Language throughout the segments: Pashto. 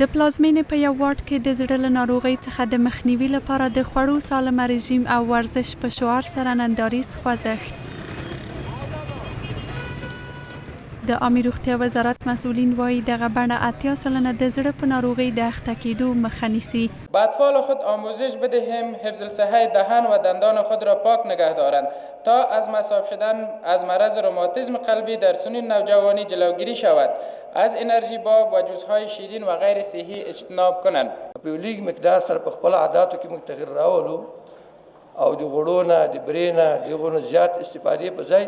د پلازمینې په یو وارډ کې د زړه له ناروغۍ څخه د مخنیوي لپاره د خوړو سالمه رژیم او ورزش په شعار سره ننداریز خوځښت. د عامه روغتیا وزارت مسئولین وایي دغه بڼه 80% د زړه په ناروغۍ د اخته کېدو مخه نیسي. به اطفال خود آموزش بدهیم حفظ الصحه دهان و دندان خود را پاک نگه دارند تا از مصاب شدن از مرض روماتیسم قلبی در سن نوجوانی جلوگیری شود. از انرژی باب و جوسهای شیرین و غیر صحی اجتناب کنند. په لیگ مقدار سره په خپل عاداتو کې موږ تغیر راولو او د غوړو نه د برې نه دغه زیات استفادې په ځای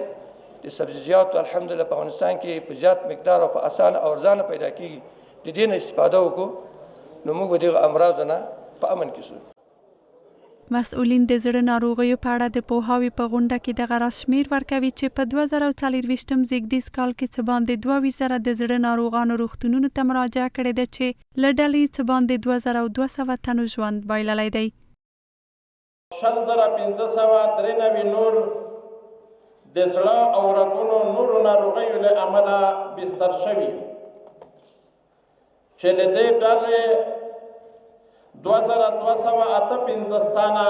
د سبزیجاتو الحمدلله په افغانستان کې په زیات مقدار او په اسانه او ارزانه پیدا کیږي. د دې نه استفاده وکړو نو موږ دغه امراض نه په امن کې شو. مسئولین د زړه ناروغیو په اړه د پوهاوي په غونډه کې دغه راز شمیر ورکوي چې په 2024 زیږدیز کال کې څه باندې 2200 د زړه ناروغانو روغتونونو ته مراجعه کړې ده چې له ډلې څه باندې 2200 تنو ژوند بایللی دی. 1593 نور د زړه او رګونو نورو ناروغیو له امله بستر شوي چې له دې ډلې 2258 تنه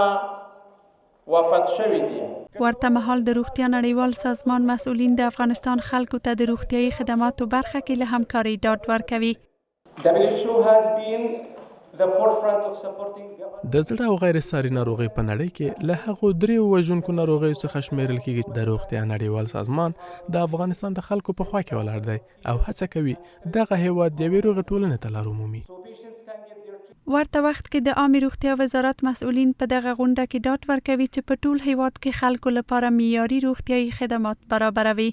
وفات شوي دي. ورته مهال د روغتیا نړیوال سازمان مسئولین د افغانستان خلکو ته د روغتیايي خدماتو برخه کې له همکارۍ ډاډ ورکوي. د زړه او غیر ساري ناروغۍ په نړۍ کې له هغو 3 وژونکو ناروغیو څخه شمیرل کېږي. د روغتیا نړیوال سازمان د افغانستان د خلکو په خوا کې ولاړ دی او هڅه کوي دغه هیواد د یوې روغې ټولنې ته لار ومومي. ورته وخت کې د عامه روغتیا وزارت مسئولین په دغه غونډه کې ډاډ ورکوي چې په ټول هیواد کې خلکو لپاره معیاري روغتیايي خدمات برابروي.